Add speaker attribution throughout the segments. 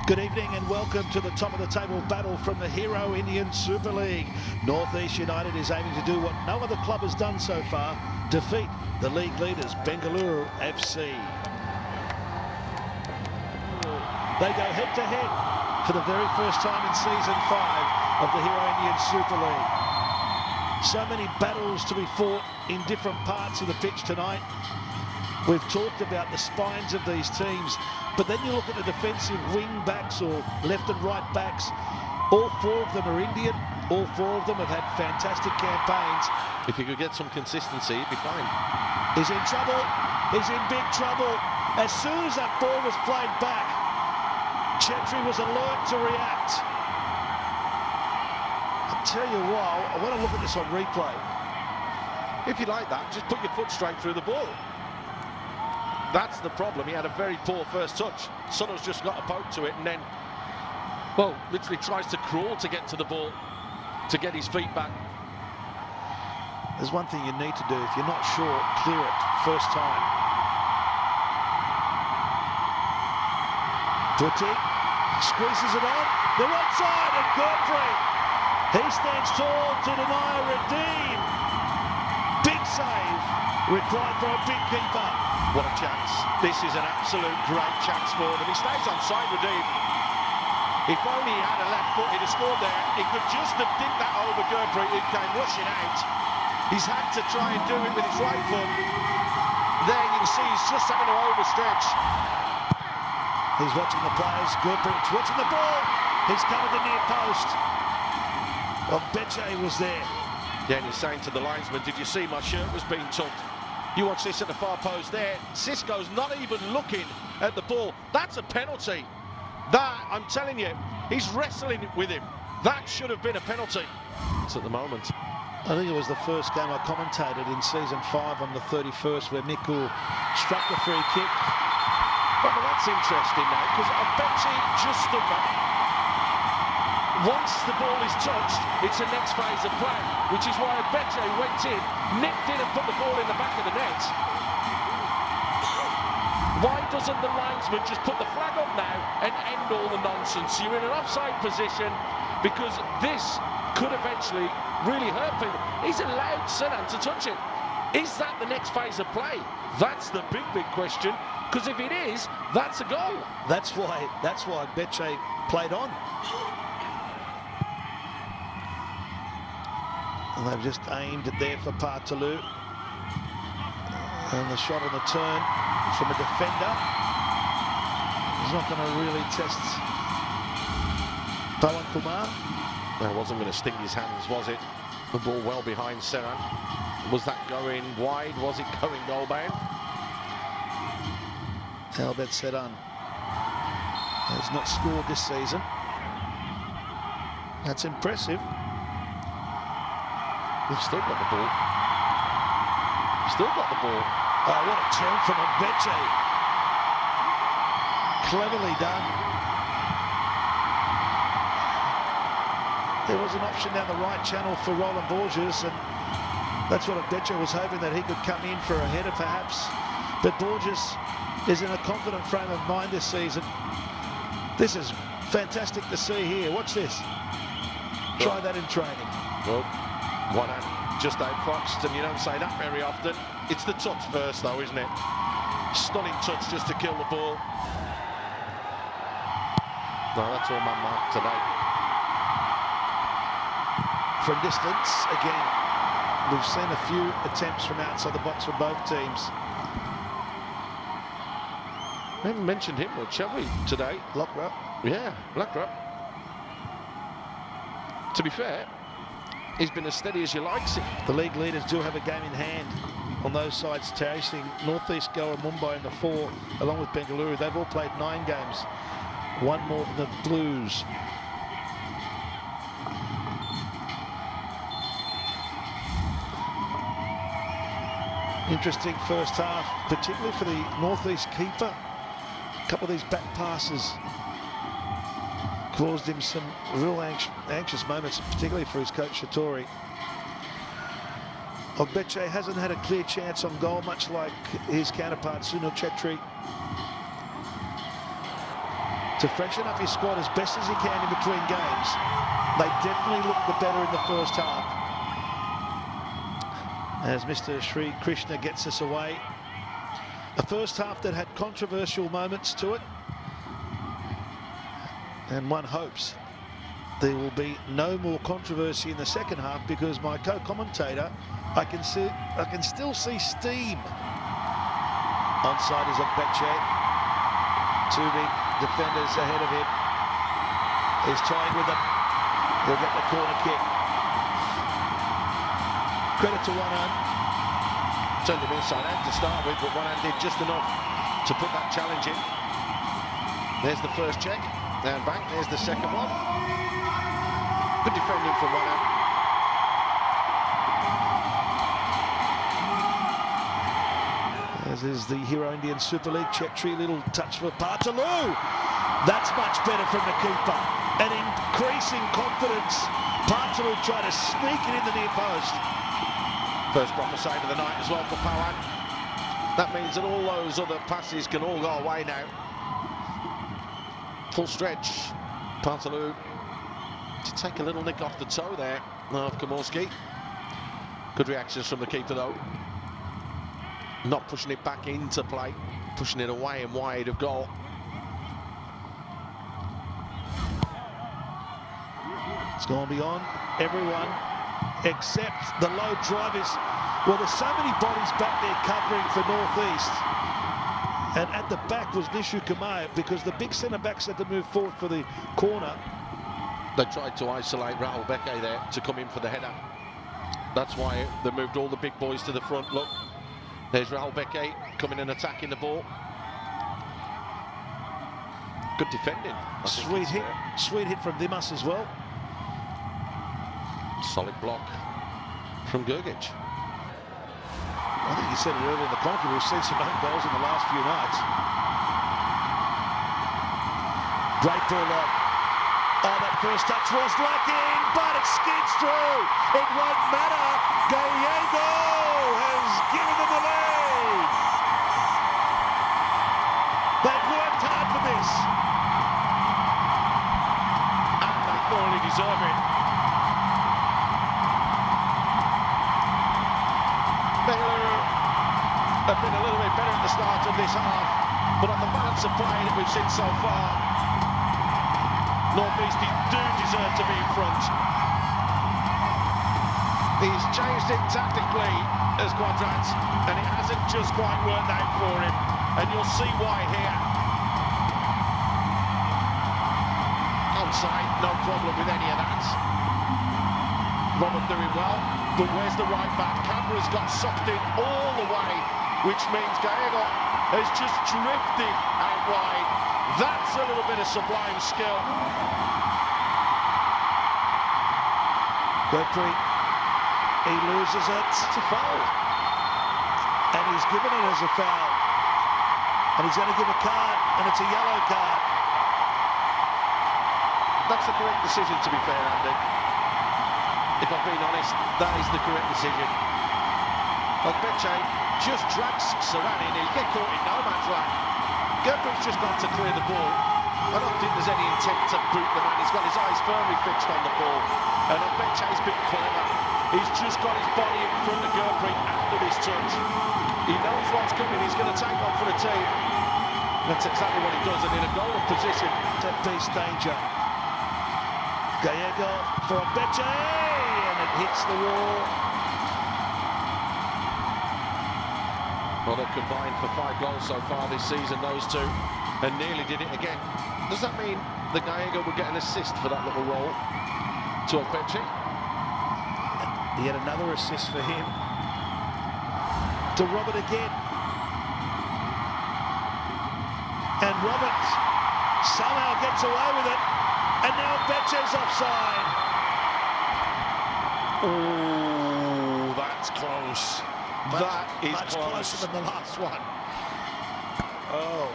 Speaker 1: Good evening and welcome to the top of the table battle from the Hero Indian Super League. NorthEast United is aiming to do what no other club has done so far, defeat the league leaders Bengaluru FC. They go head to head for the very first time in season 5 of the Hero Indian Super League. So many battles to be fought in different parts of the pitch tonight. We've talked about the spines of these teams, but then you look at the defensive wing backs or left and right backs. All 4 of them are Indian. All 4 of them have had fantastic campaigns.
Speaker 2: If he could get some consistency, he'd be fine.
Speaker 1: He's in trouble. He's in big trouble. As soon as that ball was played back, Chetri was alert to react. I'll tell you what, I want to look at this on replay.
Speaker 2: If you like that, just put your foot straight through the ball. That's the problem. He had a very poor first touch. Sono's just got a poke to it and then, well, literally tries to crawl to get to the ball, to get his feet back.
Speaker 1: There's one thing you need to do. If you're not sure, clear it first time. Putti squeezes it on. They're onside and Gurpreet. He stands tall to deny a redeem. Big save required for a big keeper.
Speaker 2: What a chance. This is an absolute great chance for them. He stays on side, redeem. If only he had a left foot, he'd have scored there. He could just have dinked that over Gurpreet, who came rushing out. He's had to try and do it with his right foot. There you can see he's just having to overstretch.
Speaker 1: He's watching the players. Gurpreet's watching the ball. He's covered the near post. Well, Beche was there.
Speaker 2: Yeah, and he's saying to the linesman, did you see my shirt was being tugged? You watch this at the far post there. Cisco's not even looking at the ball. That's a penalty. That, I'm telling you, he's wrestling with him. That should have been a penalty. It's at the moment.
Speaker 1: I think it was the first game I commentated in season 5 on the 31st where Miku struck the free kick.
Speaker 2: Well, that's interesting now, because I bet he just stood back. Once the ball is touched, it's the next phase of play, which is why Beche went in, nipped in and put the ball in the back of the net. Why doesn't the linesman just put the flag up now and end all the nonsense? You're in an offside position because this could eventually really hurt people. He's allowed Senan to touch it. Is that the next phase of play? That's the big question, because if it is, that's a goal.
Speaker 1: That's why Beche played on. And they've just aimed it there for Partaloo. And the shot on the turn from a defender is not going to really test Pawan Kumar.
Speaker 2: That wasn't going to sting his hands, was it? The ball well behind Senan. Was that going wide? Was it going goal-bound?
Speaker 1: Albert Sedan has not scored this season. That's impressive.
Speaker 2: They've still got the ball. Still got the ball.
Speaker 1: Oh, what a turn from Beche. Cleverly done. There was an option down the right channel for Roland Borges, and that's what Beche was hoping, that he could come in for a header perhaps. But Borges is in a confident frame of mind this season. This is fantastic to see here. Watch this. Try that in training.
Speaker 2: Well, one hand just outfoxed, and you don't say that very often. It's the touch first, though, isn't it? Stunning touch just to kill the ball. No, that's all man marked today.
Speaker 1: From distance, again, we've seen a few attempts from outside the box from both teams.
Speaker 2: We haven't mentioned him much, have we, today?
Speaker 1: Lockrup.
Speaker 2: Yeah, Lockrup. To be fair, he's been as steady as you like.
Speaker 1: The league leaders do have a game in hand on those sides, chasing NorthEast, Goa, Mumbai in the 4, along with Bengaluru. They've all played 9 games, one more than the Blues. Interesting first half, particularly for the NorthEast keeper. A couple of these back passes caused him some real anxious moments, particularly for his coach Shatori. Ogbeche hasn't had a clear chance on goal, much like his counterpart Sunil Chetri. to freshen up his squad as best as he can in between games. They definitely looked the better in the first half. As Mr. Sri Krishna gets us away. A first half that had controversial moments to it. And one hopes there will be no more controversy in the second half, because my co-commentator, I can still see steam. Onside is Beche. Two big defenders ahead of him. He's toying with them. He'll get the corner kick. Credit to one hand.
Speaker 2: Turned him inside out to start with, but one hand did just enough to put that challenge in. There's the first check. Down back, there's the second one. Good defending from one hand.
Speaker 1: As is the Hero Indian Super League. Chetri, little touch for Partaloo. That's much better from the keeper. And increasing confidence. Partaloo trying to sneak it in the near post.
Speaker 2: First proper save of the night as well for Pawan. That means that all those other passes can all go away now. Full stretch. Partaloo to take a little nick off the toe there of Komorski. Good reactions from the keeper though. Not pushing it back into play, pushing it away and wide of goal.
Speaker 1: It's gone beyond everyone except the low drivers. Well, there's so many bodies back there covering for NorthEast. And at the back was Nishu Kumar, because the big centre-backs had to move forward for the corner.
Speaker 2: They tried to isolate Rahul Beke there to come in for the header. That's why they moved all the big boys to the front. Look, there's Rahul Beke coming and attacking the ball. Good defending.
Speaker 1: Sweet hit from Dimas as well.
Speaker 2: Solid block from Gurgic.
Speaker 1: I think you said it earlier in the commentary, we've seen some own goals in the last few nights. Great ball on. Oh, that first touch was lacking, but it skids through. It won't matter. Gallego has given them the lead. They've worked hard for this.
Speaker 2: And they thoroughly deserve it. Bengaluru have been a little bit better at the start of this half, but on the balance of play that we've seen so far, NorthEast do deserve to be in front. He's changed it tactically as Quadrat, and it hasn't just quite worked out for him, and you'll see why here. Outside, no problem with any of that. Robert doing well, but where's the right back? Canberra's got sucked in all the way, which means Gallego has just drifted out wide. That's a little bit of sublime skill.
Speaker 1: Gurpreet, he loses it.
Speaker 2: It's a foul.
Speaker 1: And he's given it as a foul. And he's going to give a card, and it's a yellow card.
Speaker 2: That's the correct decision, to be fair, Andy. If I'm being honest, that is the correct decision. Beche just drags Serrani and he'll get caught in no man's land. Gurpreet's just got to clear the ball. I don't think there's any intent to boot the man. He's got his eyes firmly fixed on the ball. And Beche's been clever. He's just got his body in front of Gurpreet after this touch. He knows what's coming. He's going to take one for the team. That's exactly what he does, and in a goal position.
Speaker 1: Set piece danger. Gallego for Beche, and it hits the wall.
Speaker 2: Well, they've combined for 5 goals so far this season, those two, and nearly did it again. Does that mean that Gallego will get an assist for that little roll to Beche?
Speaker 1: Yet another assist for him. To Robert again. And Robert somehow gets away with it. And now Beche's offside.
Speaker 2: Oh, that's close. That is
Speaker 1: much
Speaker 2: close.
Speaker 1: Closer than the last one. Oh.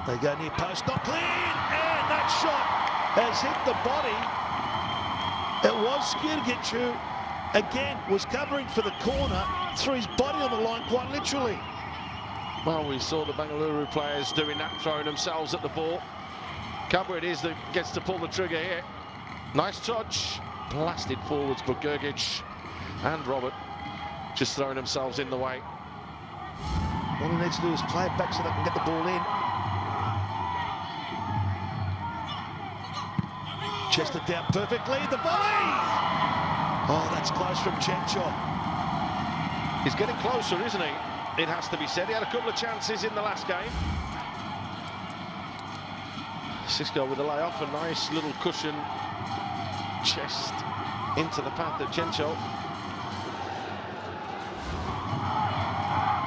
Speaker 1: They go near post, not clean, and that shot has hit the body. It was Skirgic, again, was covering for the corner, threw his body on the line quite literally.
Speaker 2: Well, we saw the Bengaluru players doing that, throwing themselves at the ball. Cabra it is that gets to pull the trigger here. Nice touch, blasted forwards, but Gergic and Robert just throwing themselves in the way.
Speaker 1: All he needs to do is play it back so they can get the ball in. Chested down perfectly, the volley! Oh, that's close from Chencho.
Speaker 2: He's getting closer, isn't he? It has to be said. He had a couple of chances in the last game. Cisco with a layoff, a nice little cushion chest into the path of Chencho.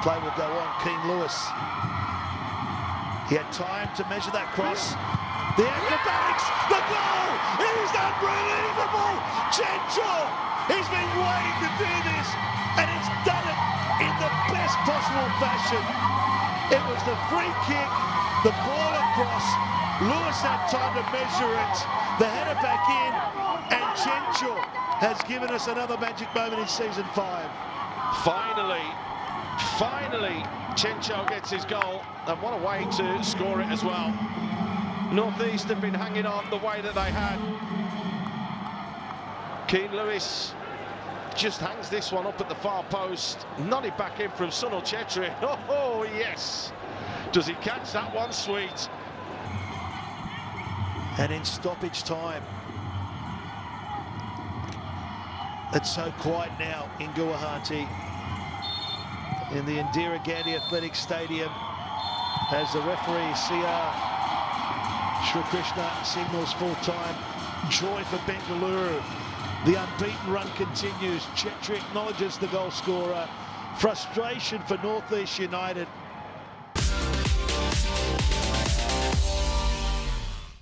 Speaker 1: Play will go on, Keane Lewis. He had time to measure that cross. The acrobatics, the goal! It is unbelievable! Chencho! He's been waiting to do this, and he's done it in the best possible fashion. It was the free kick, the ball across. Lewis had time to measure it. The header back in, and Chencho has given us another magic moment in season 5.
Speaker 2: Finally, Chencho gets his goal, and what a way to score it as well. NorthEast have been hanging on the way that they had. Keane Lewis just hangs this one up at the far post, nodded back in from Sunil Chetri. Oh, yes! Does he catch that one sweet?
Speaker 1: And in stoppage time, it's so quiet now in Guwahati, in the Indira Gandhi Athletic Stadium, as the referee CR Shri Krishna signals full time. Joy for Bengaluru. The unbeaten run continues. Chetri acknowledges the goal scorer. Frustration for NorthEast United.